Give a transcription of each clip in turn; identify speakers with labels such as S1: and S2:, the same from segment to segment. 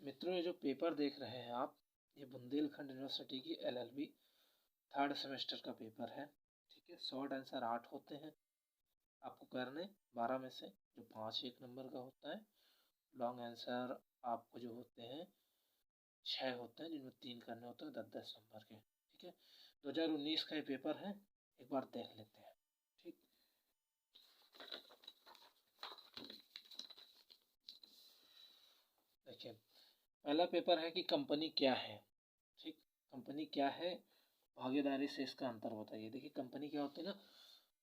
S1: मित्रों, ये जो पेपर देख रहे हैं आप, ये बुंदेलखंड यूनिवर्सिटी की LLB थर्ड सेमेस्टर का पेपर है। ठीक है, शॉर्ट आंसर 8 होते हैं आपको करने 12 में से, जो 5 1 नंबर का होता है। लॉन्ग आंसर आपको जो होते हैं 6 होते हैं, जिनमें 3 करने होते हैं 10-10 नंबर के। ठीक है, 2019 का ये पेपर है, एक बार देख लेते हैं। ठीक, देखिए पहला पेपर है कि कंपनी क्या है। ठीक, कंपनी क्या है, भागीदारी से इसका अंतर बताइए। देखिए कंपनी क्या होती है ना,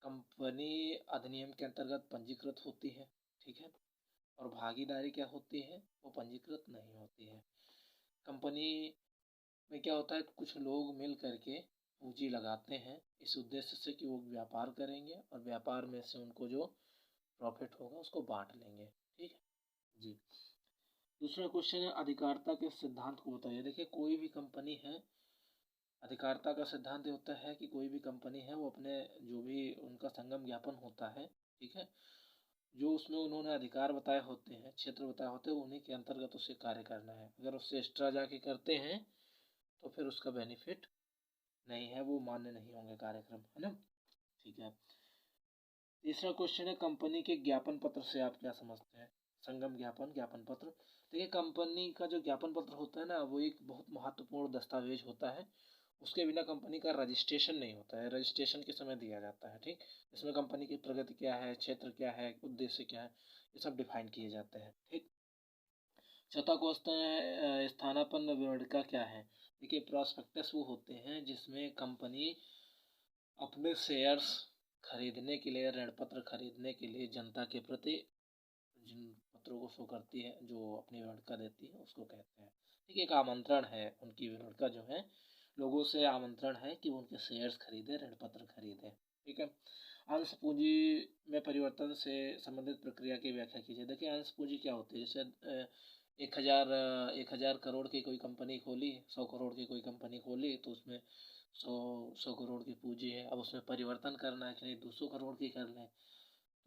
S1: कंपनी अधिनियम के अंतर्गत पंजीकृत होती है। ठीक है, और भागीदारी क्या होती है, वो पंजीकृत नहीं होती है। कंपनी में क्या होता है, कुछ लोग मिल करके पूंजी लगाते हैं इस उद्देश्य से कि वो व्यापार करेंगे और व्यापार में से उनको जो प्रॉफिट होगा उसको बांट लेंगे। ठीक है जी। दूसरा क्वेश्चन है अधिकारिता के सिद्धांत को बताइए। देखिए कोई भी कंपनी है, अधिकारिता का सिद्धांत ये होता है कि कोई भी कंपनी है वो अपने जो भी उनका संगम ज्ञापन होता है, ठीक है, जो उसमें उन्होंने अधिकार बताए होते हैं, क्षेत्र बताए होते हैं, उन्हीं के अंतर्गत उसे कार्य करना है। अगर उससे एक्स्ट्रा जाके करते हैं तो फिर उसका बेनिफिट नहीं है, वो मान्य नहीं होंगे कार्यक्रम, है ना। ठीक है, तीसरा क्वेश्चन है कंपनी के ज्ञापन पत्र से आप क्या समझते हैं। संगम ज्ञापन, ज्ञापन पत्र। देखिए कंपनी का जो ज्ञापन पत्र होता है ना, वो एक बहुत महत्वपूर्ण दस्तावेज होता है। उसके बिना कंपनी का रजिस्ट्रेशन नहीं होता है, रजिस्ट्रेशन के समय दिया जाता है। ठीक, इसमें कंपनी की प्रगति क्या है, क्षेत्र क्या है, उद्देश्य क्या है, ये सब डिफाइन किए जाते हैं। ठीक, चौथा क्वेश्चन है स्थानापन्न विवरणिका क्या है। देखिए प्रॉस्पेक्टस वो होते हैं जिसमें कंपनी अपने शेयर्स खरीदने के लिए, ऋण पत्र खरीदने के लिए जनता के प्रति जिन पत्रों को शो करती है, जो अपनी विवरणिका देती है, उसको कहते हैं। ठीक है, एक आमंत्रण है, उनकी विवरणिका जो है लोगों से आमंत्रण है कि वो उनके शेयर्स खरीदें, ऋण पत्र खरीदें। ठीक है, अंश पूंजी में परिवर्तन से संबंधित प्रक्रिया की व्याख्या कीजिए। देखिए अंश पूंजी क्या होती है, जैसे 1,000 करोड़ की कोई कंपनी खोली, 100 करोड़ की कोई कंपनी खोली, तो उसमें 100 करोड़ की पूंजी है। अब उसमें परिवर्तन करना है कि नहीं 200 करोड़ की कर लें,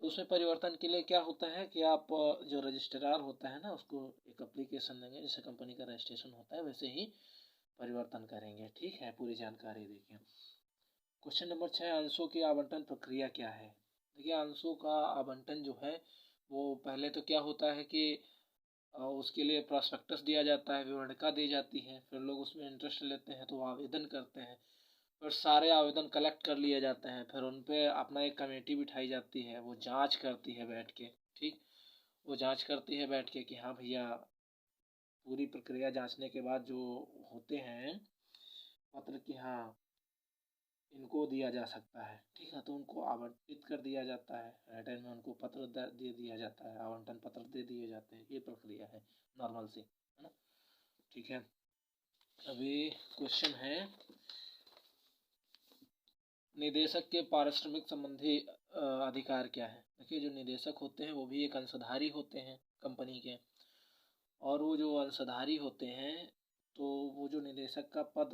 S1: तो उसमें परिवर्तन के लिए क्या होता है कि आप जो रजिस्ट्रार होता है ना, उसको एक एप्लीकेशन देंगे, जैसे कंपनी का रजिस्ट्रेशन होता है वैसे ही परिवर्तन करेंगे। ठीक है, पूरी जानकारी देखिए। क्वेश्चन नंबर 6, अंशों की आवंटन प्रक्रिया क्या है। देखिए अंशों का आवंटन जो है, वो पहले तो क्या होता है कि उसके लिए प्रॉस्पेक्टस दिया जाता है, विवरणिका दी जाती है, फिर लोग उसमें इंटरेस्ट लेते हैं तो वो आवेदन करते हैं, फिर सारे आवेदन कलेक्ट कर लिए जाते हैं, फिर उन पे अपना एक कमेटी बिठाई जाती है, वो जांच करती है बैठ के। ठीक, वो जांच करती है बैठ के कि हाँ भैया, पूरी प्रक्रिया जांचने के बाद जो होते हैं पत्र की, हाँ इनको दिया जा सकता है। ठीक है, तो उनको आवंटित कर दिया जाता है, रिटर्न में उनको पत्र दे दिया जाता है, आवंटन पत्र दे दिए जाते हैं। ये प्रक्रिया है नॉर्मल सी, है ना। ठीक है, अभी क्वेश्चन है निदेशक के पारिश्रमिक संबंधी अधिकार क्या है। देखिए जो निदेशक होते हैं वो भी एक अंशधारी होते हैं कंपनी के, और वो जो अंशधारी होते हैं, तो वो जो निदेशक का पद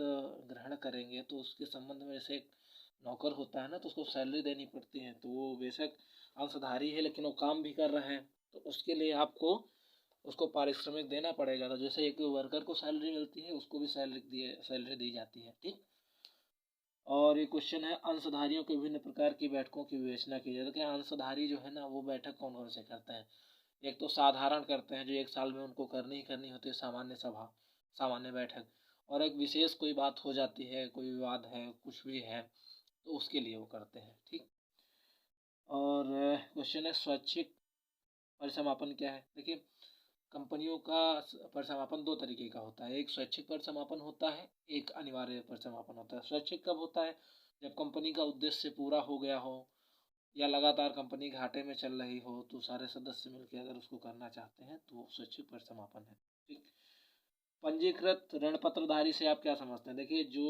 S1: ग्रहण करेंगे तो उसके संबंध में जैसे एक नौकर होता है ना, तो उसको सैलरी देनी पड़ती है। तो वो बेशक अंशधारी है लेकिन वो काम भी कर रहे हैं, तो उसके लिए आपको उसको पारिश्रमिक देना पड़ेगा। तो जैसे एक वर्कर को सैलरी मिलती है, उसको भी सैलरी दी जाती है। ठीक, और ये क्वेश्चन है अंशधारियों के विभिन्न प्रकार की बैठकों की विवेचना की जाए। तो अंशधारी जो है ना, वो बैठक कौन कौन से करते हैं। एक तो साधारण करते हैं, जो एक साल में उनको करनी ही करनी होती है, सामान्य सभा, सामान्य बैठक। और एक विशेष कोई बात हो जाती है, कोई विवाद है, कुछ भी है, तो उसके लिए वो करते हैं। ठीक, और क्वेश्चन है स्वैच्छिक परिसमापन क्या है। देखिए कंपनियों का परिसमापन दो तरीके का होता है, एक स्वैच्छिक परिसमापन होता है, एक अनिवार्य परिसमापन होता है। स्वैच्छिक कब होता है, जब कंपनी का उद्देश्य पूरा हो गया हो, या लगातार कंपनी घाटे में चल रही हो, तो सारे सदस्य मिलकर अगर उसको करना चाहते हैं तो स्वैच्छिक परिसमापन है। ठीक, पंजीकृत ऋण पत्रधारी से आप क्या समझते हैं। देखिए जो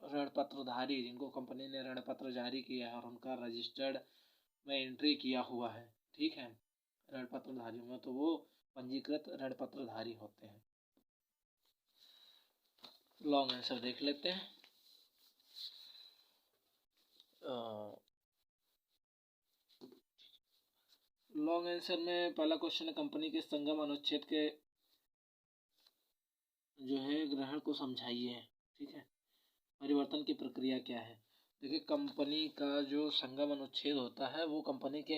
S1: ऋण पत्रधारी, जिनको कंपनी ने ऋण पत्र जारी किया है और उनका रजिस्टर्ड में एंट्री किया हुआ है, ठीक है, ऋण पत्रधारियों में, तो वो पंजीकृत ऋण पत्रधारी होते हैं। लॉन्ग आंसर देख लेते हैं। लॉन्ग आंसर में पहला क्वेश्चन है कंपनी के संगम अनुच्छेद के जो है ग्रहण को समझाइए। ठीक है, परिवर्तन की प्रक्रिया क्या है। देखिए, कंपनी का जो संगम अनुच्छेद होता है वो कंपनी के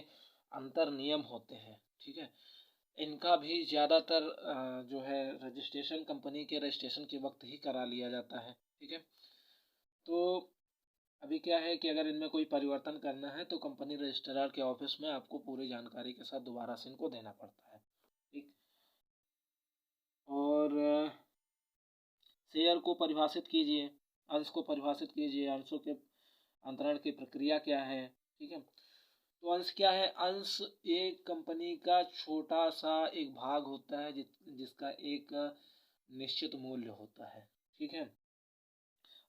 S1: अंतर नियम होते हैं। ठीक है, इनका भी ज़्यादातर जो है रजिस्ट्रेशन कंपनी के रजिस्ट्रेशन के वक्त ही करा लिया जाता है। ठीक है, तो अभी क्या है कि अगर इनमें कोई परिवर्तन करना है तो कंपनी रजिस्ट्रार के ऑफिस में आपको पूरी जानकारी के साथ दोबारा से इनको देना पड़ता है। ठीक, और शेयर को परिभाषित कीजिए, अंश को परिभाषित कीजिए, अंशों के अंतरण की प्रक्रिया क्या है। ठीक है, तो अंश क्या है। अंश एक कंपनी का छोटा सा एक भाग होता है जिसका एक निश्चित मूल्य होता है। ठीक है,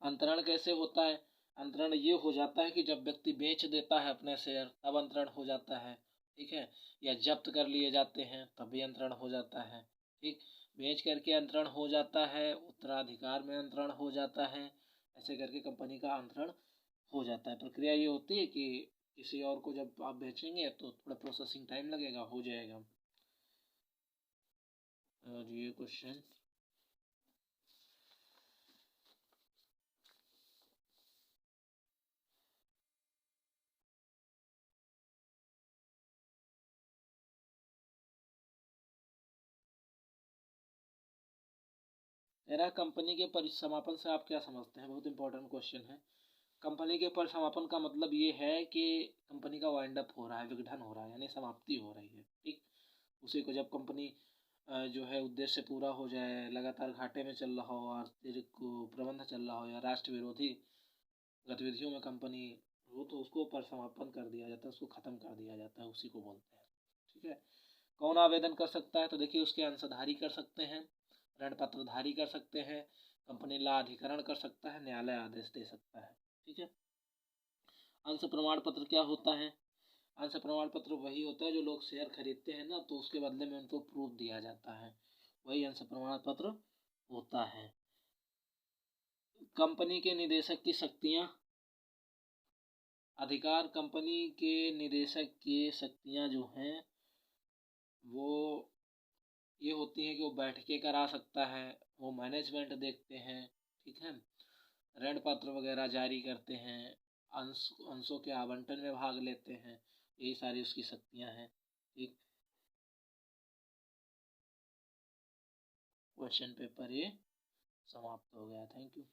S1: अंतरण कैसे होता है। अंतरण ये हो जाता है कि जब व्यक्ति बेच देता है अपने शेयर तब अंतरण हो जाता है। ठीक है, या जब्त कर लिए जाते हैं तब भी अंतरण हो जाता है। ठीक, बेच करके अंतरण हो जाता है, उत्तराधिकार में अंतरण हो जाता है, ऐसे करके कंपनी का अंतरण हो जाता है। प्रक्रिया ये होती है कि किसी और को जब आप बेचेंगे तो थोड़ा प्रोसेसिंग टाइम लगेगा, हो जाएगा। और ये क्वेश्चन मेरा कंपनी के परिसमापन से आप क्या समझते हैं, बहुत इंपॉर्टेंट क्वेश्चन है। कंपनी के परिसमापन का मतलब ये है कि कंपनी का वाइंड अप हो रहा है, विघटन हो रहा है, यानी समाप्ति हो रही है। ठीक, उसी को जब कंपनी जो है उद्देश्य पूरा हो जाए, लगातार घाटे में चल रहा हो, आर्थिक प्रबंध चल रहा हो या राष्ट्र विरोधी गतिविधियों में कंपनी हो तो उसको परिसमापन कर दिया जाता है, उसको ख़त्म कर दिया जाता है, उसी को बोलते हैं। ठीक है, कौन आवेदन कर सकता है, तो देखिए उसके अंशधारी कर सकते हैं, ऋण पत्रधारी कर सकते हैं, कंपनी लाधिकरण कर सकता है, न्यायालय आदेश दे सकता है। ठीक है, अंश प्रमाण पत्र क्या होता है। अंश प्रमाण पत्र वही होता है जो लोग शेयर खरीदते हैं ना तो उसके बदले में उनको प्रूफ दिया जाता है, वही अंश प्रमाण पत्र होता है। कंपनी के निदेशक की शक्तियाँ, अधिकार कंपनी के निदेशक की शक्तियाँ जो हैं वो ये होती हैं कि वो बैठकें करा सकता है, वो मैनेजमेंट देखते हैं। ठीक है, ऋण पत्र वगैरह जारी करते हैं, अंशों के आवंटन में भाग लेते हैं, यही सारी उसकी शक्तियाँ हैं। ठीक, क्वेश्चन पेपर ये समाप्त हो गया। Thank you.